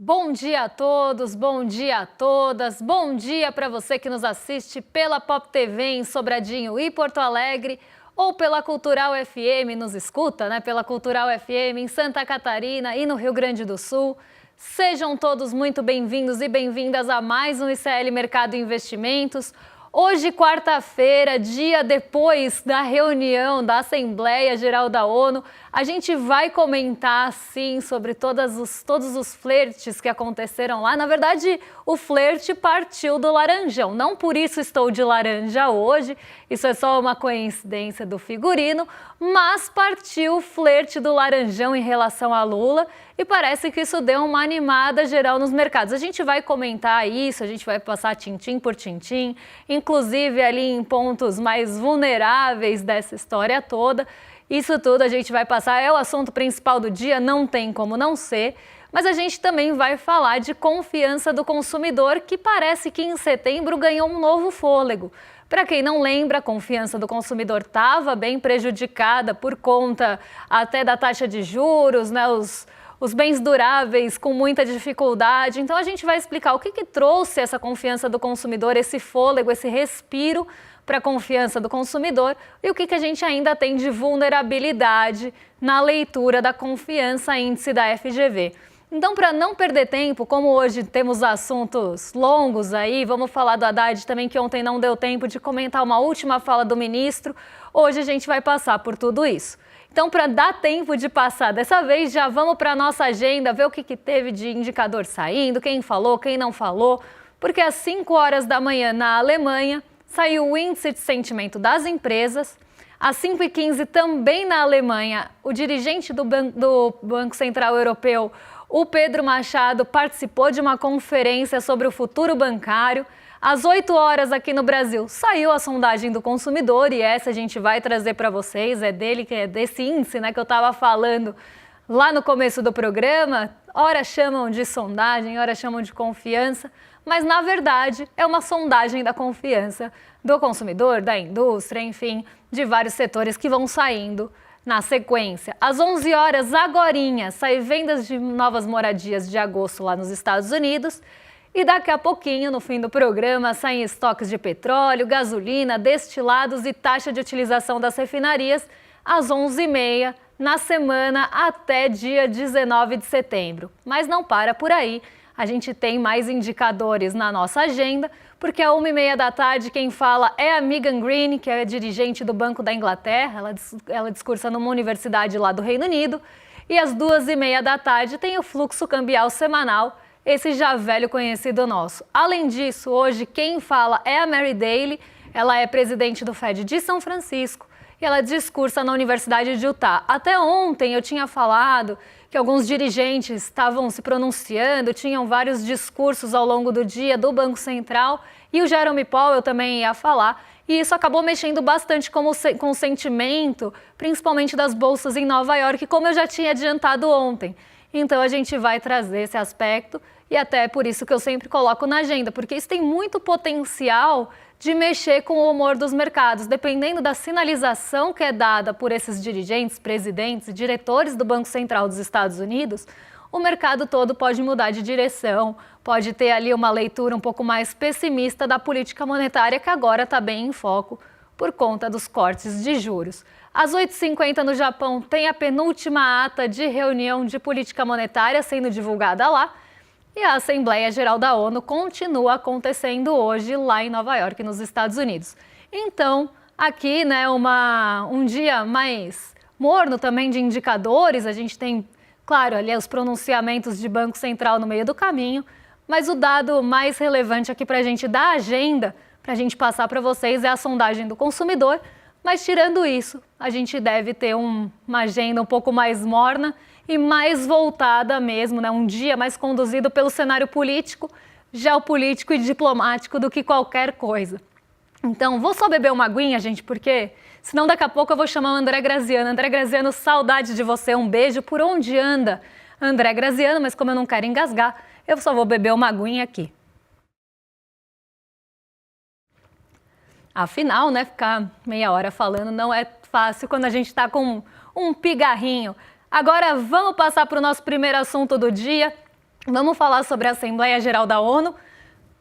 Bom dia a todos, bom dia a todas, bom dia para você que nos assiste pela Pop TV em Sobradinho e Porto Alegre ou pela Cultural FM, nos escuta, né? Pela Cultural FM em Santa Catarina e no Rio Grande do Sul. Sejam todos muito bem-vindos e bem-vindas a mais um ICL Mercado e Investimentos. Hoje, quarta-feira, dia depois da reunião da Assembleia Geral da ONU, a gente vai comentar, sim, sobre todos os flertes que aconteceram lá. Na verdade, o flerte partiu do Laranjão. Não por isso estou de laranja hoje, isso é só uma coincidência do figurino, mas partiu o flerte do Laranjão em relação a Lula e parece que isso deu uma animada geral nos mercados. A gente vai comentar isso, a gente vai passar tintim por tintim, inclusive ali em pontos mais vulneráveis dessa história toda. Isso tudo a gente vai passar, é o assunto principal do dia, não tem como não ser, mas a gente também vai falar de confiança do consumidor, que parece que em setembro ganhou um novo fôlego. Para quem não lembra, a confiança do consumidor estava bem prejudicada por conta até da taxa de juros, né, os bens duráveis com muita dificuldade. Então a gente vai explicar o que trouxe essa confiança do consumidor, esse fôlego, esse respiro para a confiança do consumidor e o que a gente ainda tem de vulnerabilidade na leitura da confiança índice da FGV. Então, para não perder tempo, como hoje temos assuntos longos aí, vamos falar do Haddad também, que ontem não deu tempo de comentar uma última fala do ministro, hoje a gente vai passar por tudo isso. Então, para dar tempo de passar dessa vez, já vamos para a nossa agenda, ver o que teve de indicador saindo, quem falou, quem não falou, porque às 5 horas da manhã na Alemanha saiu o índice de sentimento das empresas. Às 5h15 também na Alemanha, o dirigente do Banco Central Europeu, o Pedro Machado, participou de uma conferência sobre o futuro bancário. Às 8 horas aqui no Brasil saiu a sondagem do consumidor e essa a gente vai trazer para vocês, é dele, que é desse índice, né, que eu estava falando lá no começo do programa. Ora chamam de sondagem, ora chamam de confiança, mas na verdade é uma sondagem da confiança do consumidor, da indústria, enfim, de vários setores que vão saindo na sequência. Às 11 horas, agorinha, sai vendas de novas moradias de agosto lá nos Estados Unidos. E daqui a pouquinho, no fim do programa, saem estoques de petróleo, gasolina, destilados e taxa de utilização das refinarias às 11h30, na semana até dia 19 de setembro. Mas não para por aí, a gente tem mais indicadores na nossa agenda, porque às 1h30 da tarde quem fala é a Megan Greene, que é dirigente do Banco da Inglaterra, ela discursa numa universidade lá do Reino Unido, e às 2h30 da tarde tem o fluxo cambial semanal, esse já velho conhecido nosso. Além disso, hoje quem fala é a Mary Daly, ela é presidente do Fed de São Francisco e ela discursa na Universidade de Utah. Até ontem eu tinha falado que alguns dirigentes estavam se pronunciando, tinham vários discursos ao longo do dia do Banco Central e o Jerome Powell também ia falar. E isso acabou mexendo bastante com o sentimento, principalmente das bolsas em Nova York, como eu já tinha adiantado ontem. Então a gente vai trazer esse aspecto e até por isso que eu sempre coloco na agenda, porque isso tem muito potencial de mexer com o humor dos mercados. Dependendo da sinalização que é dada por esses dirigentes, presidentes e diretores do Banco Central dos Estados Unidos, o mercado todo pode mudar de direção, pode ter ali uma leitura um pouco mais pessimista da política monetária, que agora está bem em foco por conta dos cortes de juros. Às 8h50 no Japão tem a penúltima ata de reunião de política monetária sendo divulgada lá e a Assembleia Geral da ONU continua acontecendo hoje lá em Nova York, nos Estados Unidos. Então, aqui, né, um dia mais morno também de indicadores, a gente tem, claro, ali os pronunciamentos de Banco Central no meio do caminho, mas o dado mais relevante aqui para a gente da agenda, para a gente passar para vocês, é a sondagem do consumidor. Mas tirando isso, a gente deve ter uma agenda um pouco mais morna e mais voltada mesmo, né? Um dia mais conduzido pelo cenário político, geopolítico e diplomático do que qualquer coisa. Então, vou só beber uma aguinha, gente, porque senão daqui a pouco eu vou chamar o André Graziano. André Graziano, saudade de você, um beijo. Por onde anda André Graziano? Mas como eu não quero engasgar, eu só vou beber uma aguinha aqui. Afinal, né, ficar meia hora falando não é fácil quando a gente está com um pigarrinho. Agora vamos passar para o nosso primeiro assunto do dia. Vamos falar sobre a Assembleia Geral da ONU,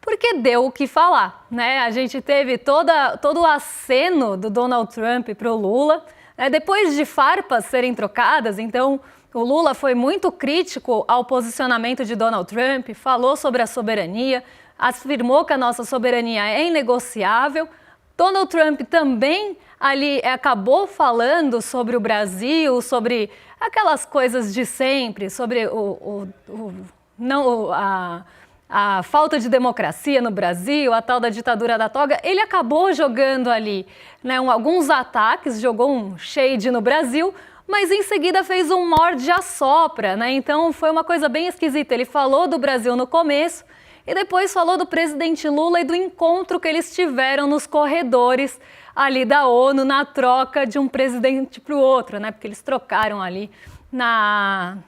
porque deu o que falar, né? A gente teve todo o aceno do Donald Trump para o Lula, né? Depois de farpas serem trocadas, então o Lula foi muito crítico ao posicionamento de Donald Trump, falou sobre a soberania, afirmou que a nossa soberania é inegociável. Donald Trump também ali acabou falando sobre o Brasil, sobre aquelas coisas de sempre, sobre a falta de democracia no Brasil, a tal da ditadura da toga. Ele acabou jogando ali, né, alguns ataques, jogou um shade no Brasil, mas em seguida fez um morde-a-sopra, né? Então foi uma coisa bem esquisita. Ele falou do Brasil no começo e depois falou do presidente Lula e do encontro que eles tiveram nos corredores ali da ONU, na troca de um presidente para o outro, né? Porque eles trocaram ali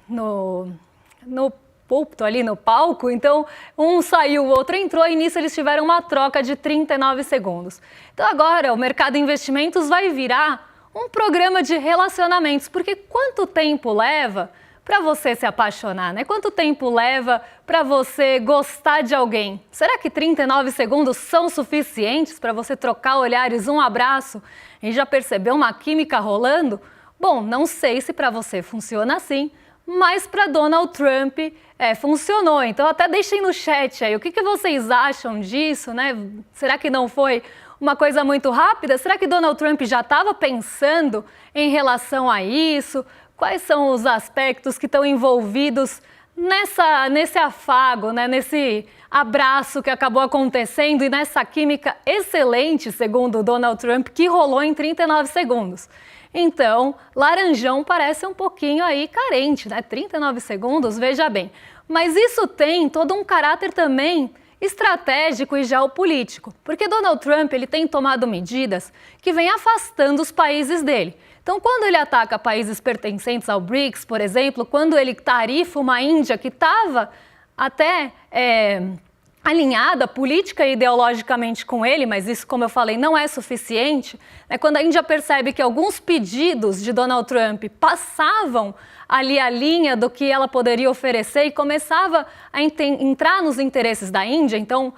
no púlpito, ali no palco, então um saiu, o outro entrou e nisso eles tiveram uma troca de 39 segundos. Então agora o mercado de investimentos vai virar um programa de relacionamentos, porque quanto tempo leva para você se apaixonar, né? Quanto tempo leva para você gostar de alguém? Será que 39 segundos são suficientes para você trocar olhares, um abraço e já perceber uma química rolando? Bom, não sei se para você funciona assim, mas para Donald Trump funcionou. Então até deixem no chat aí o que vocês acham disso, né? Será que não foi uma coisa muito rápida? Será que Donald Trump já estava pensando em relação a isso? Quais são os aspectos que estão envolvidos nesse afago, né? Nesse abraço que acabou acontecendo e nessa química excelente, segundo Donald Trump, que rolou em 39 segundos? Então, Laranjão parece um pouquinho aí carente, né? 39 segundos, veja bem. Mas isso tem todo um caráter também estratégico e geopolítico, porque Donald Trump ele tem tomado medidas que vêm afastando os países dele. Então, quando ele ataca países pertencentes ao BRICS, por exemplo, quando ele tarifa uma Índia que estava até alinhada política e ideologicamente com ele, mas isso, como eu falei, não é suficiente, né? Quando a Índia percebe que alguns pedidos de Donald Trump passavam ali a linha do que ela poderia oferecer e começava a entrar nos interesses da Índia, então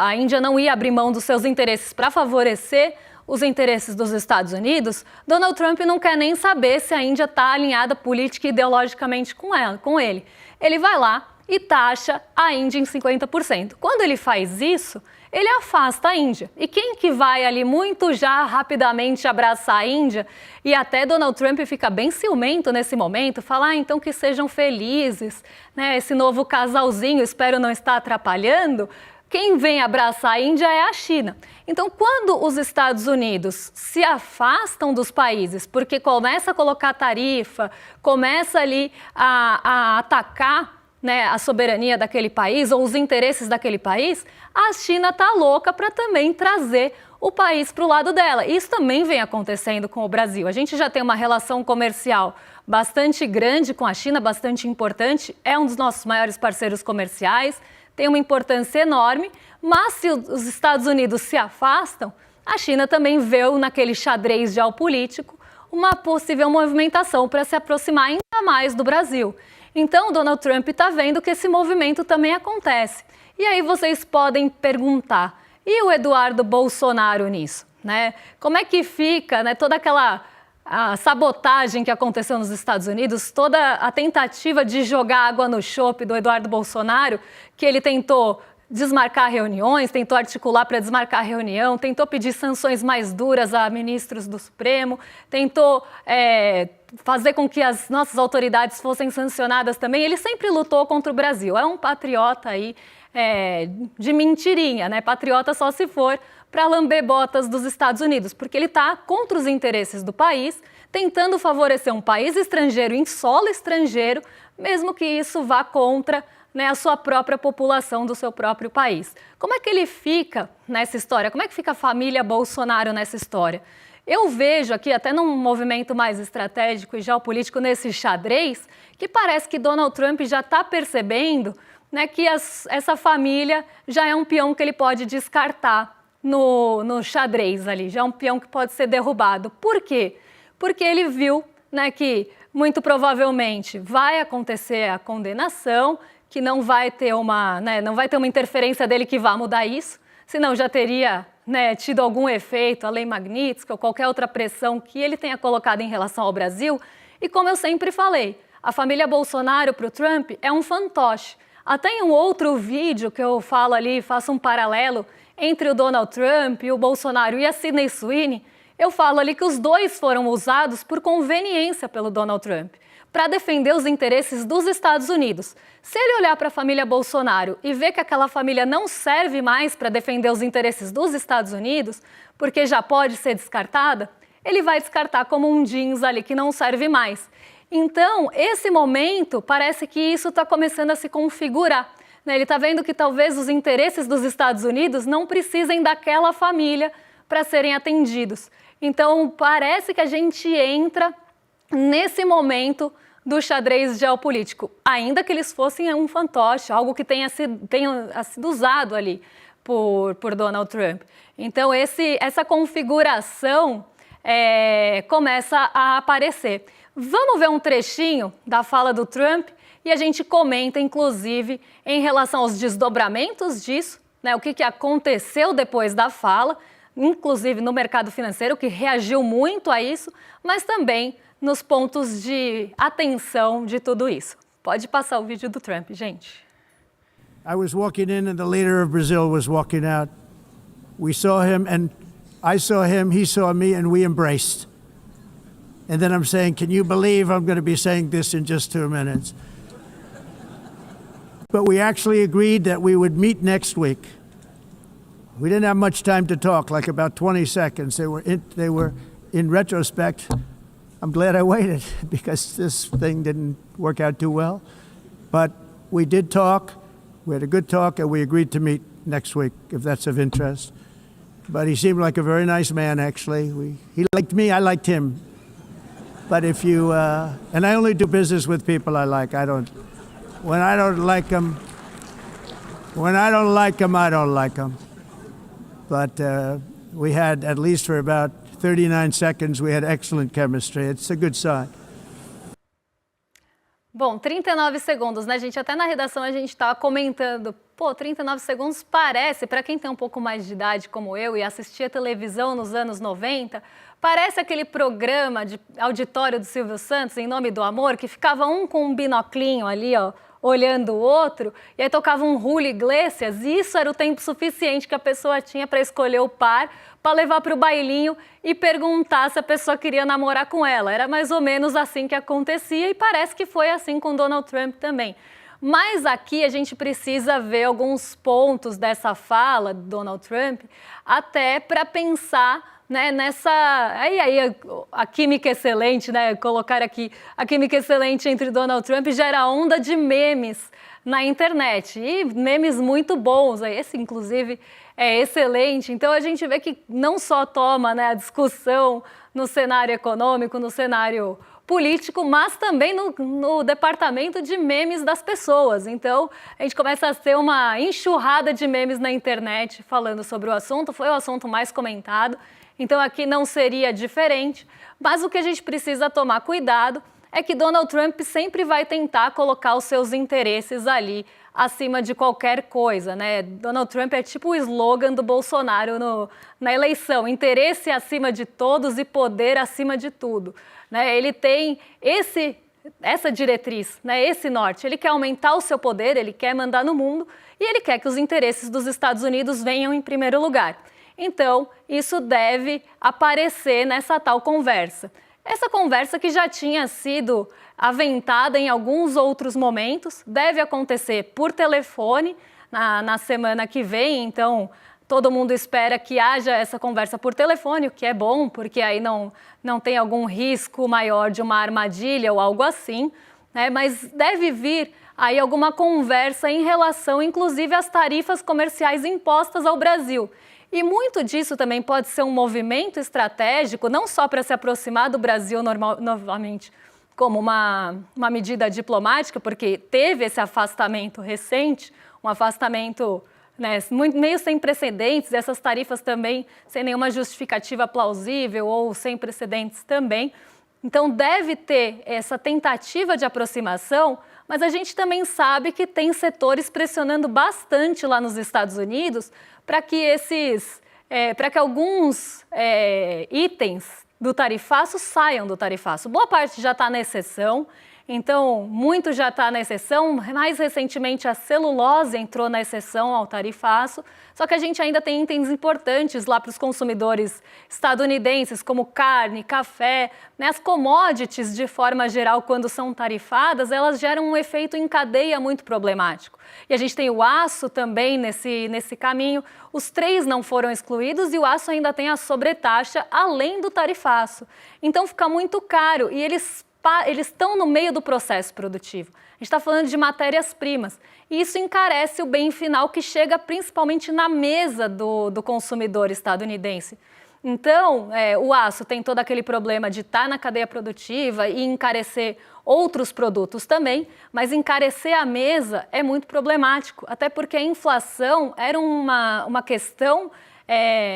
a Índia não ia abrir mão dos seus interesses para favorecer os interesses dos Estados Unidos, Donald Trump não quer nem saber se a Índia está alinhada política e ideologicamente com ele. Ele vai lá e taxa a Índia em 50%. Quando ele faz isso, ele afasta a Índia. E quem que vai ali muito já rapidamente abraçar a Índia? E até Donald Trump fica bem ciumento nesse momento, fala, então que sejam felizes, né? Esse novo casalzinho, espero não estar atrapalhando. Quem vem abraçar a Índia é a China. Então, quando os Estados Unidos se afastam dos países, porque começa a colocar tarifa, começa ali a atacar, né, a soberania daquele país ou os interesses daquele país, a China está louca para também trazer o país para o lado dela. Isso também vem acontecendo com o Brasil. A gente já tem uma relação comercial bastante grande com a China, bastante importante, é um dos nossos maiores parceiros comerciais, tem uma importância enorme, mas se os Estados Unidos se afastam, a China também vê naquele xadrez geopolítico uma possível movimentação para se aproximar ainda mais do Brasil. Então, Donald Trump está vendo que esse movimento também acontece. E aí vocês podem perguntar, e o Eduardo Bolsonaro nisso, né? Como é que fica, né, toda aquela sabotagem que aconteceu nos Estados Unidos, toda a tentativa de jogar água no chope do Eduardo Bolsonaro, que ele tentou desmarcar reuniões, tentou articular para desmarcar a reunião, tentou pedir sanções mais duras a ministros do Supremo, tentou fazer com que as nossas autoridades fossem sancionadas também. Ele sempre lutou contra o Brasil. É um patriota aí de mentirinha, né? Patriota só se for para lamber botas dos Estados Unidos, porque ele está contra os interesses do país, tentando favorecer um país estrangeiro em solo estrangeiro, mesmo que isso vá contra, né, a sua própria população do seu próprio país. Como é que ele fica nessa história? Como é que fica a família Bolsonaro nessa história? Eu vejo aqui, até num movimento mais estratégico e geopolítico nesse xadrez, que parece que Donald Trump já está percebendo, né, que essa família já é um peão que ele pode descartar no xadrez ali, já é um peão que pode ser derrubado. Por quê? Porque ele viu, né, que muito provavelmente vai acontecer a condenação, que não vai ter uma, não vai ter uma interferência dele que vá mudar isso, senão já teria tido algum efeito, a lei Magnitsky ou qualquer outra pressão que ele tenha colocado em relação ao Brasil. E como eu sempre falei, a família Bolsonaro para o Trump é um fantoche. Até em um outro vídeo que eu falo ali, faço um paralelo entre o Donald Trump, o Bolsonaro e a Sydney Sweeney, eu falo ali que os dois foram usados por conveniência pelo Donald Trump, para defender os interesses dos Estados Unidos. Se ele olhar para a família Bolsonaro e ver que aquela família não serve mais para defender os interesses dos Estados Unidos, porque já pode ser descartada, ele vai descartar como um jeans ali que não serve mais. Então, esse momento, parece que isso está começando a se configurar. Ele está vendo que talvez os interesses dos Estados Unidos não precisem daquela família para serem atendidos. Então, parece que a gente entra nesse momento do xadrez geopolítico, ainda que eles fossem um fantoche, algo que tenha sido usado ali por Donald Trump. Então, essa configuração começa a aparecer. Vamos ver um trechinho da fala do Trump e a gente comenta, inclusive, em relação aos desdobramentos disso, o que aconteceu depois da fala, inclusive no mercado financeiro, que reagiu muito a isso, mas também nos pontos de atenção de tudo isso. Pode passar o vídeo do Trump, gente. I was walking in and the leader of Brazil was walking out. We saw him and I saw him, he saw me, and we embraced. And then I'm saying, can you believe I'm going to be saying this in just 2 minutes? But we actually agreed that we would meet next week. We didn't have much time to talk, like about 20 seconds. They were in retrospect, I'm glad I waited because this thing didn't work out too well. But we did talk, we had a good talk, and we agreed to meet next week, if that's of interest. But he seemed like a very nice man, actually. He liked me, I liked him. But if you, and I only do business with people I like. When I don't like them, I don't like them. But we had, at least for about 39 seconds, we had excellent chemistry. It's a good sign. Bom, 39 segundos, né, gente? Até na redação a gente estava comentando, 39 segundos parece, para quem tem um pouco mais de idade como eu e assistia televisão nos anos 90, parece aquele programa de auditório do Silvio Santos, Em Nome do Amor, que ficava um com um binoclinho ali, olhando o outro, e aí tocava um Julio Iglesias, e isso era o tempo suficiente que a pessoa tinha para escolher o par, para levar para o bailinho e perguntar se a pessoa queria namorar com ela. Era mais ou menos assim que acontecia e parece que foi assim com Donald Trump também. Mas aqui a gente precisa ver alguns pontos dessa fala de Donald Trump, até para pensar nessa... Aí a química excelente, colocar aqui a química excelente entre Donald Trump gera onda de memes na internet. E memes muito bons, esse inclusive é excelente. Então a gente vê que não só toma a discussão no cenário econômico, no cenário político, mas também no departamento de memes das pessoas. Então, a gente começa a ter uma enxurrada de memes na internet falando sobre o assunto, foi o assunto mais comentado, então aqui não seria diferente, mas o que a gente precisa tomar cuidado é que Donald Trump sempre vai tentar colocar os seus interesses ali acima de qualquer coisa, Donald Trump é tipo o slogan do Bolsonaro na eleição, interesse acima de todos e poder acima de tudo. Ele tem essa diretriz, esse norte. Ele quer aumentar o seu poder, ele quer mandar no mundo e ele quer que os interesses dos Estados Unidos venham em primeiro lugar. Então, isso deve aparecer nessa tal conversa. Essa conversa que já tinha sido aventada em alguns outros momentos, deve acontecer por telefone na semana que vem, então todo mundo espera que haja essa conversa por telefone, o que é bom, porque aí não tem algum risco maior de uma armadilha ou algo assim, mas deve vir aí alguma conversa em relação, inclusive, às tarifas comerciais impostas ao Brasil. E muito disso também pode ser um movimento estratégico, não só para se aproximar do Brasil novamente como uma medida diplomática, porque teve esse afastamento recente, um afastamento meio sem precedentes, essas tarifas também sem nenhuma justificativa plausível ou sem precedentes também. Então deve ter essa tentativa de aproximação, mas a gente também sabe que tem setores pressionando bastante lá nos Estados Unidos para que alguns itens do tarifaço saiam do tarifaço. Boa parte já está na exceção. Então, muito já está na exceção, mais recentemente a celulose entrou na exceção ao tarifaço, só que a gente ainda tem itens importantes lá para os consumidores estadunidenses, como carne, café, né? As commodities, de forma geral, quando são tarifadas, elas geram um efeito em cadeia muito problemático. E a gente tem o aço também nesse caminho, os 3 não foram excluídos e o aço ainda tem a sobretaxa além do tarifaço. Então, fica muito caro e eles estão no meio do processo produtivo. A gente está falando de matérias-primas. E isso encarece o bem final que chega principalmente na mesa do consumidor estadunidense. Então, o aço tem todo aquele problema de estar na cadeia produtiva e encarecer outros produtos também, mas encarecer a mesa é muito problemático, até porque a inflação era uma questão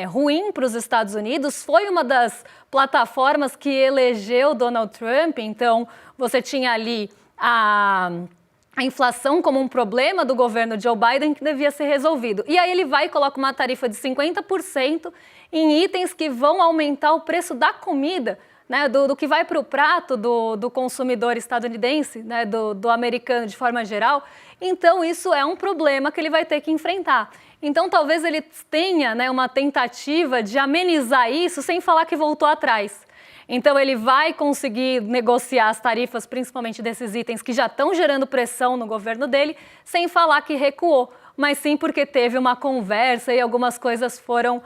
ruim para os Estados Unidos, foi uma das plataformas que elegeu Donald Trump, então você tinha ali a inflação como um problema do governo Joe Biden que devia ser resolvido. E aí ele vai e coloca uma tarifa de 50% em itens que vão aumentar o preço da comida, né, do que vai para o prato do consumidor estadunidense, né, do americano de forma geral. Então isso é um problema que ele vai ter que enfrentar. Então talvez ele tenha, né, uma tentativa de amenizar isso sem falar que voltou atrás. Então ele vai conseguir negociar as tarifas, principalmente desses itens que já estão gerando pressão no governo dele, sem falar que recuou, mas sim porque teve uma conversa e algumas coisas foram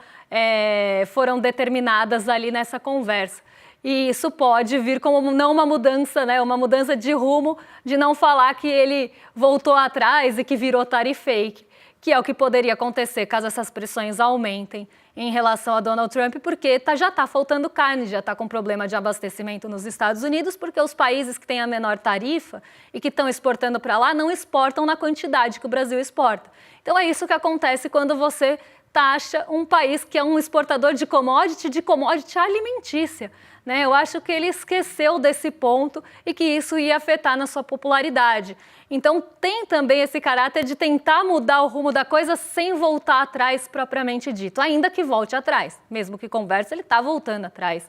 determinadas ali nessa conversa. E isso pode vir como não uma mudança, né, uma mudança de rumo, de não falar que ele voltou atrás e que virou tarifake, que é o que poderia acontecer caso essas pressões aumentem em relação a Donald Trump, porque já está faltando carne, já está com problema de abastecimento nos Estados Unidos, porque os países que têm a menor tarifa e que estão exportando para lá não exportam na quantidade que o Brasil exporta. Então é isso que acontece quando você taxa um país que é um exportador de commodity alimentícia. Né? Eu acho que ele esqueceu desse ponto e que isso ia afetar na sua popularidade. Então tem também esse caráter de tentar mudar o rumo da coisa sem voltar atrás propriamente dito, ainda que volte atrás. Mesmo que converse, ele está voltando atrás.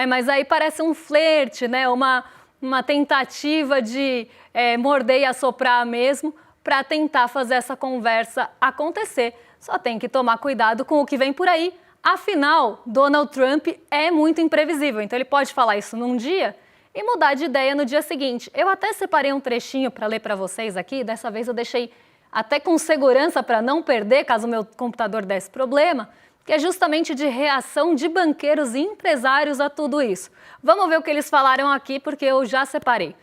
Mas aí parece um flerte, né? uma tentativa de morder e assoprar mesmo para tentar fazer essa conversa acontecer. Só tem que tomar cuidado com o que vem por aí. Afinal, Donald Trump é muito imprevisível, então ele pode falar isso num dia e mudar de ideia no dia seguinte. Eu até separei um trechinho para ler para vocês aqui, dessa vez eu deixei até com segurança para não perder, caso o meu computador desse problema, que é justamente de reação de banqueiros e empresários a tudo isso. Vamos ver o que eles falaram aqui, porque eu já separei.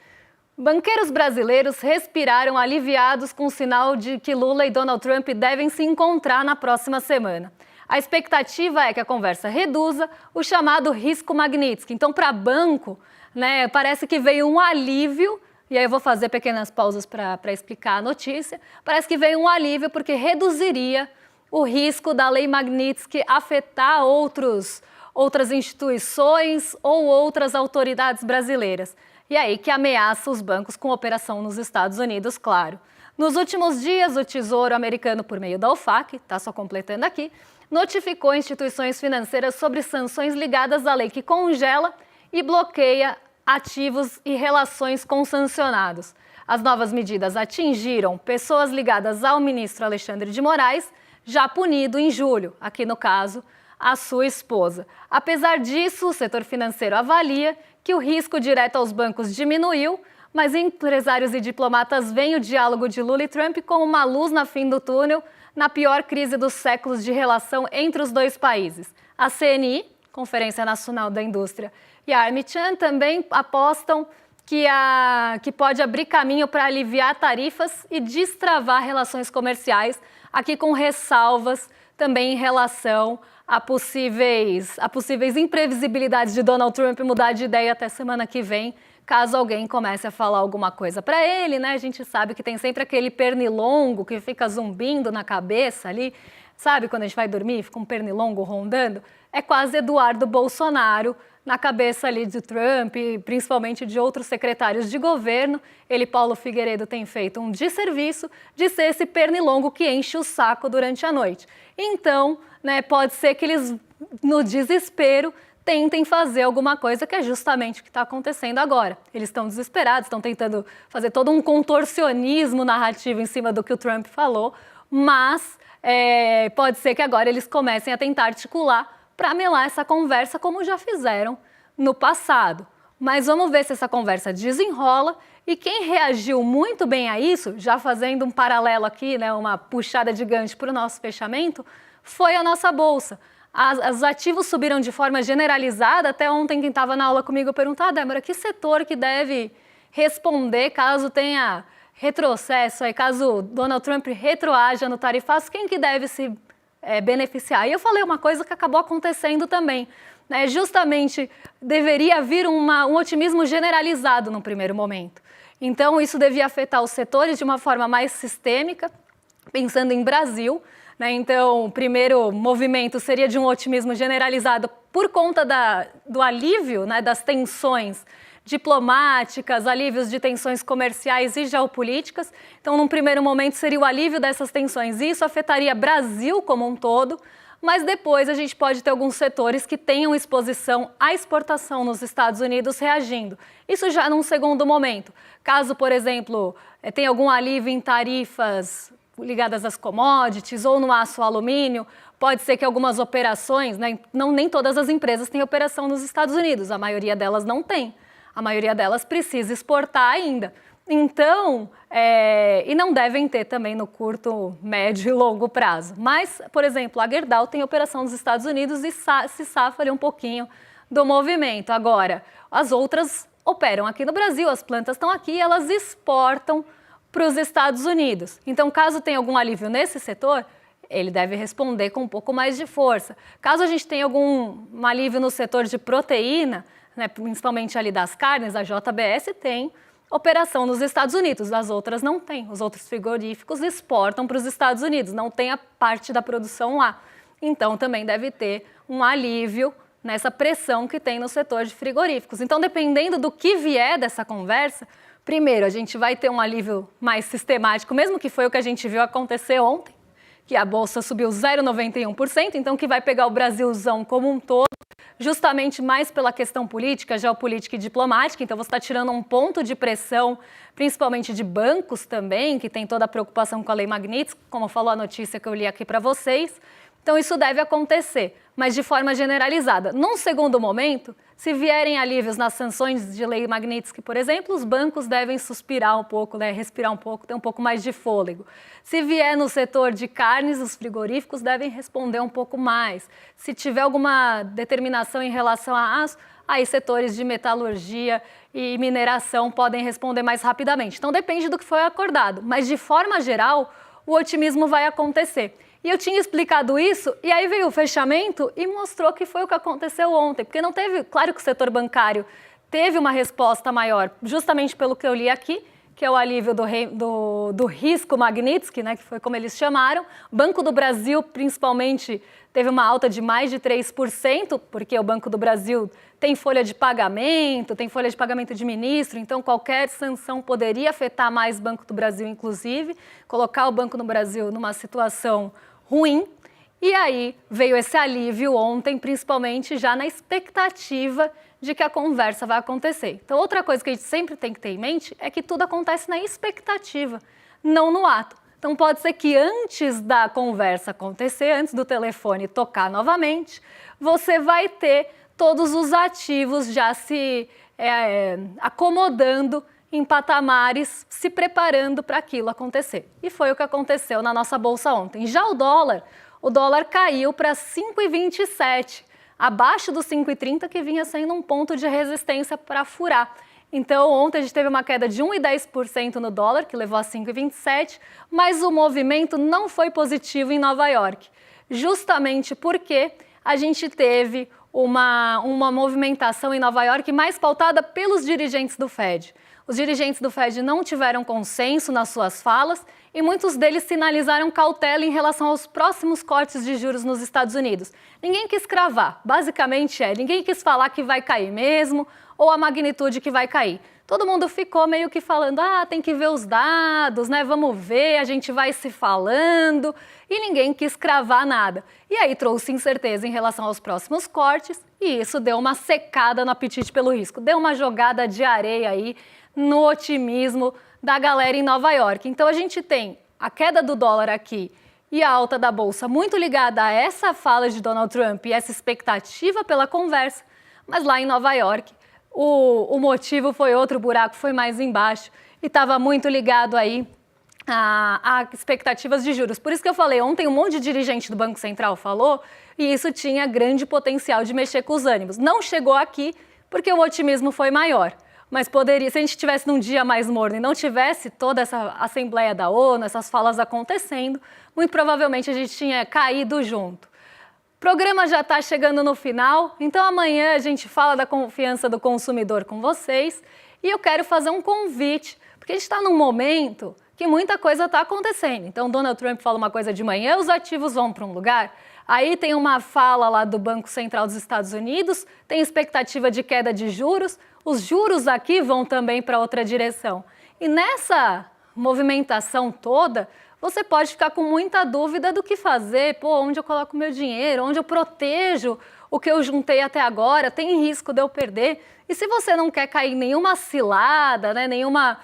Banqueiros brasileiros respiraram aliviados com o sinal de que Lula e Donald Trump devem se encontrar na próxima semana. A expectativa é que a conversa reduza o chamado risco Magnitsky. Então, para banco, né, parece que veio um alívio, e aí eu vou fazer pequenas pausas para explicar a notícia, parece que veio um alívio porque reduziria o risco da lei Magnitsky afetar outras instituições ou outras autoridades brasileiras. E aí que ameaça os bancos com operação nos Estados Unidos, claro. Nos últimos dias, o Tesouro americano, por meio da OFAC, está só completando aqui, notificou instituições financeiras sobre sanções ligadas à lei que congela e bloqueia ativos e relações com sancionados. As novas medidas atingiram pessoas ligadas ao ministro Alexandre de Moraes, já punido em julho, aqui no caso, a sua esposa. Apesar disso, o setor financeiro avalia que o risco direto aos bancos diminuiu, mas empresários e diplomatas veem o diálogo de Lula e Trump como uma luz no fim do túnel, na pior crise dos séculos de relação entre os dois países. A CNI, Conferência Nacional da Indústria, e a Armichan também apostam que pode abrir caminho para aliviar tarifas e destravar relações comerciais, aqui com ressalvas também em relação a possíveis imprevisibilidades de Donald Trump mudar de ideia até semana que vem, caso alguém comece a falar alguma coisa para ele, né? A gente sabe que tem sempre aquele pernilongo que fica zumbindo na cabeça ali, sabe? Quando a gente vai dormir, fica um pernilongo rondando. É quase Eduardo Bolsonaro, na cabeça ali de Trump, e principalmente de outros secretários de governo, ele, Paulo Figueiredo, tem feito um desserviço de ser esse pernilongo que enche o saco durante a noite. Então, né, pode ser que eles, no desespero, tentem fazer alguma coisa, que é justamente o que está acontecendo agora. Eles estão desesperados, estão tentando fazer todo um contorcionismo narrativo em cima do que o Trump falou, mas pode ser que agora eles comecem a tentar articular para melar essa conversa, como já fizeram no passado. Mas vamos ver se essa conversa desenrola, e quem reagiu muito bem a isso, já fazendo um paralelo aqui, né, uma puxada de gancho para o nosso fechamento, foi a nossa Bolsa. Os ativos subiram de forma generalizada. Até ontem quem estava na aula comigo perguntou: Débora, que setor que deve responder caso tenha retrocesso, aí, caso Donald Trump retroaja no tarifaço, quem que deve se beneficiar? E eu falei uma coisa que acabou acontecendo também, né? Justamente deveria vir um otimismo generalizado no primeiro momento. Então isso devia afetar os setores de uma forma mais sistêmica, pensando em Brasil, né? Então o primeiro movimento seria de um otimismo generalizado por conta do alívio, né, das tensões diplomáticas, alívios de tensões comerciais e geopolíticas. Então, num primeiro momento, seria o alívio dessas tensões. Isso afetaria Brasil como um todo, mas depois a gente pode ter alguns setores que tenham exposição à exportação nos Estados Unidos reagindo. Isso já num segundo momento. Caso, por exemplo, tenha algum alívio em tarifas ligadas às commodities ou no aço alumínio, pode ser que algumas operações, né, nem todas as empresas têm operação nos Estados Unidos, a maioria delas não tem. A maioria delas precisa exportar ainda. Então, e não devem ter também no curto, médio e longo prazo. Mas, por exemplo, a Gerdau tem operação nos Estados Unidos e se safa ali um pouquinho do movimento. Agora, as outras operam aqui no Brasil, as plantas estão aqui, elas exportam para os Estados Unidos. Então, caso tenha algum alívio nesse setor, ele deve responder com um pouco mais de força. Caso a gente tenha algum alívio no setor de proteína, né, principalmente ali das carnes, a JBS tem operação nos Estados Unidos, as outras não têm. Os outros frigoríficos exportam para os Estados Unidos, não tem a parte da produção lá. Então também deve ter um alívio nessa pressão que tem no setor de frigoríficos. Então, dependendo do que vier dessa conversa, primeiro a gente vai ter um alívio mais sistemático, mesmo que foi o que a gente viu acontecer ontem, que a Bolsa subiu 0,91%, então que vai pegar o Brasilzão como um todo, justamente mais pela questão política, geopolítica e diplomática. Então você está tirando um ponto de pressão, principalmente de bancos também, que tem toda a preocupação com a Lei Magnitsky, como falou a notícia que eu li aqui para vocês. Então isso deve acontecer, mas de forma generalizada. Num segundo momento, se vierem alívios nas sanções de Lei Magnitsky, por exemplo, os bancos devem suspirar um pouco, né, respirar um pouco, ter um pouco mais de fôlego. Se vier no setor de carnes, os frigoríficos devem responder um pouco mais. Se tiver alguma determinação em relação a aço, aí setores de metalurgia e mineração podem responder mais rapidamente. Então depende do que foi acordado, mas de forma geral, o otimismo vai acontecer. E eu tinha explicado isso, e aí veio o fechamento e mostrou que foi o que aconteceu ontem. Porque não teve, claro que o setor bancário teve uma resposta maior, justamente pelo que eu li aqui, que é o alívio do risco Magnitsky, né, que foi como eles chamaram. Banco do Brasil, principalmente, teve uma alta de mais de 3%, porque o Banco do Brasil tem folha de pagamento de ministro, então qualquer sanção poderia afetar mais o Banco do Brasil, inclusive, colocar o Banco do Brasil numa situação ruim. E aí veio esse alívio ontem, principalmente já na expectativa de que a conversa vai acontecer. Então, outra coisa que a gente sempre tem que ter em mente é que tudo acontece na expectativa, não no ato. Então, pode ser que antes da conversa acontecer, antes do telefone tocar novamente, você vai ter todos os ativos já se acomodando em patamares, se preparando para aquilo acontecer. E foi o que aconteceu na nossa Bolsa ontem. Já o dólar caiu para 5,27, abaixo do 5,30, que vinha sendo um ponto de resistência para furar. Então, ontem a gente teve uma queda de 1,10% no dólar, que levou a 5,27, mas o movimento não foi positivo em Nova York, justamente porque a gente teve uma movimentação em Nova York mais pautada pelos dirigentes do Fed. Os dirigentes do Fed não tiveram consenso nas suas falas e muitos deles sinalizaram cautela em relação aos próximos cortes de juros nos Estados Unidos. Ninguém quis cravar, basicamente ninguém quis falar que vai cair mesmo ou a magnitude que vai cair. Todo mundo ficou meio que falando, tem que ver os dados, né? Vamos ver, a gente vai se falando, e ninguém quis cravar nada. E aí trouxe incerteza em relação aos próximos cortes, e isso deu uma secada no apetite pelo risco, deu uma jogada de areia aí no otimismo da galera em Nova York. Então a gente tem a queda do dólar aqui e a alta da Bolsa muito ligada a essa fala de Donald Trump e essa expectativa pela conversa, mas lá em Nova York o motivo foi outro, o buraco foi mais embaixo e estava muito ligado aí a expectativas de juros. Por isso que eu falei, ontem um monte de dirigente do Banco Central falou e isso tinha grande potencial de mexer com os ânimos. Não chegou aqui porque o otimismo foi maior. Mas poderia, se a gente estivesse num dia mais morno e não tivesse toda essa Assembleia da ONU, essas falas acontecendo, muito provavelmente a gente tinha caído junto. O programa já está chegando no final, então amanhã a gente fala da confiança do consumidor com vocês e eu quero fazer um convite, porque a gente está num momento que muita coisa está acontecendo. Então Donald Trump fala uma coisa de manhã, os ativos vão para um lugar, aí tem uma fala lá do Banco Central dos Estados Unidos, tem expectativa de queda de juros, os juros aqui vão também para outra direção. E nessa movimentação toda, você pode ficar com muita dúvida do que fazer, onde eu coloco meu dinheiro, onde eu protejo o que eu juntei até agora, tem risco de eu perder. E se você não quer cair em nenhuma cilada, né, nenhuma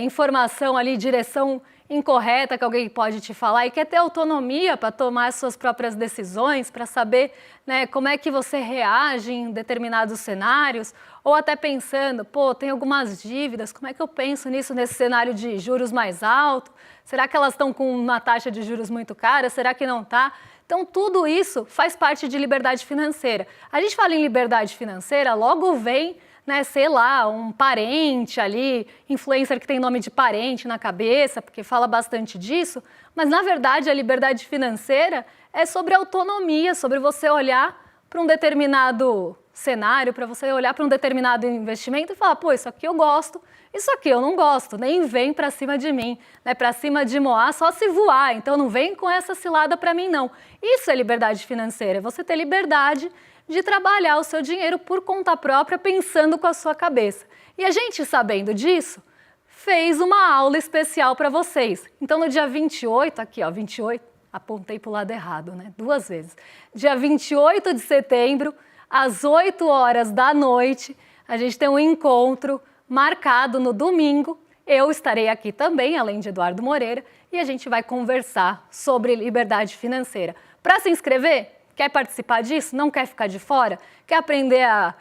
informação ali, direção incorreta que alguém pode te falar e quer ter autonomia para tomar as suas próprias decisões, para saber, né, como é que você reage em determinados cenários, ou até pensando, tem algumas dívidas, como é que eu penso nisso nesse cenário de juros mais alto? Será que elas estão com uma taxa de juros muito cara? Será que não está? Então, tudo isso faz parte de liberdade financeira. A gente fala em liberdade financeira, logo vem, né, sei lá, um parente ali, influencer que tem nome de parente na cabeça, porque fala bastante disso, mas na verdade a liberdade financeira é sobre autonomia, sobre você olhar para um determinado cenário, para você olhar para um determinado investimento e falar, isso aqui eu gosto, isso aqui eu não gosto, nem vem para cima de mim, né, para cima de Moá só se voar, então não vem com essa cilada para mim não. Isso é liberdade financeira, é você ter liberdade de trabalhar o seu dinheiro por conta própria, pensando com a sua cabeça. E a gente, sabendo disso, fez uma aula especial para vocês. Então, no dia 28, aqui ó, 28, apontei para o lado errado, né? 2 vezes. Dia 28 de setembro, às 8 horas da noite, a gente tem um encontro marcado no domingo. Eu estarei aqui também, além de Eduardo Moreira, e a gente vai conversar sobre liberdade financeira. Para se inscrever, quer participar disso? Não quer ficar de fora? Quer aprender a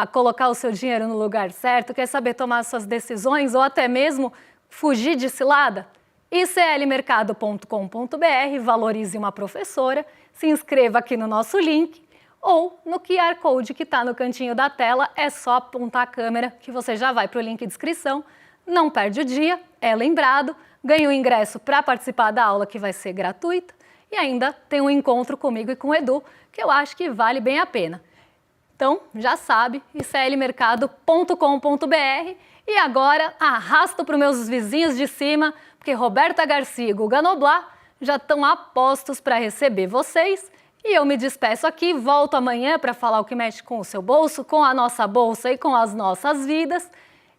colocar o seu dinheiro no lugar certo? Quer saber tomar suas decisões ou até mesmo fugir de cilada? iclmercado.com.br, valorize uma professora, se inscreva aqui no nosso link ou no QR Code que está no cantinho da tela, é só apontar a câmera que você já vai para o link de inscrição, não perde o dia, é lembrado, ganha o ingresso para participar da aula que vai ser gratuita e ainda tem um encontro comigo e com o Edu, que eu acho que vale bem a pena. Então, já sabe, iclmercado.com.br e agora arrasto para os meus vizinhos de cima, porque Roberta Garcia e Guga Noblat já estão a postos para receber vocês. E eu me despeço aqui, volto amanhã para falar o que mexe com o seu bolso, com a nossa bolsa e com as nossas vidas.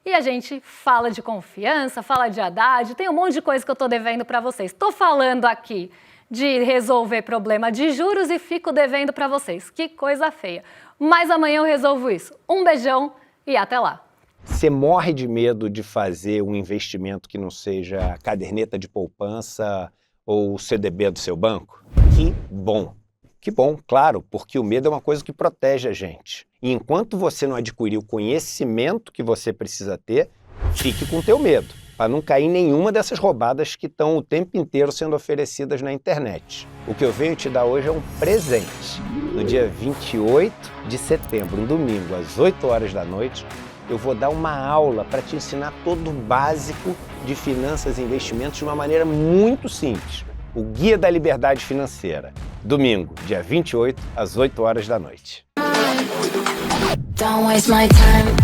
E a gente fala de confiança, fala de Haddad, tem um monte de coisa que eu estou devendo para vocês. Estou falando aqui de resolver problema de juros e fico devendo para vocês. Que coisa feia. Mas amanhã eu resolvo isso. Um beijão e até lá. Você morre de medo de fazer um investimento que não seja caderneta de poupança ou CDB do seu banco? Que bom! Que bom, claro, porque o medo é uma coisa que protege a gente. E enquanto você não adquirir o conhecimento que você precisa ter, fique com o teu medo, para não cair em nenhuma dessas roubadas que estão o tempo inteiro sendo oferecidas na internet. O que eu venho te dar hoje é um presente. No dia 28 de setembro, um domingo, às 8 horas da noite, eu vou dar uma aula para te ensinar todo o básico de finanças e investimentos de uma maneira muito simples. O Guia da Liberdade Financeira. Domingo, dia 28, às 8 horas da noite. Don't waste my time.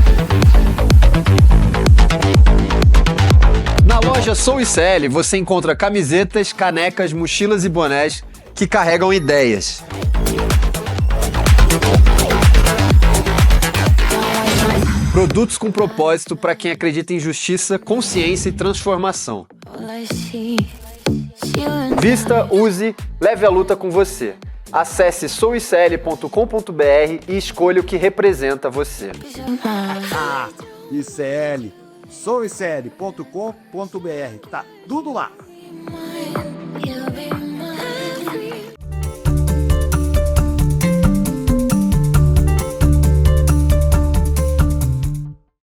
Na loja Sou ICL você encontra camisetas, canecas, mochilas e bonés que carregam ideias. Produtos com propósito para quem acredita em justiça, consciência e transformação. All I see is you and Vista, use, leve a luta com você. Acesse souicl.com.br e escolha o que representa você. ICL. Souicl.com.br. Tá tudo lá. my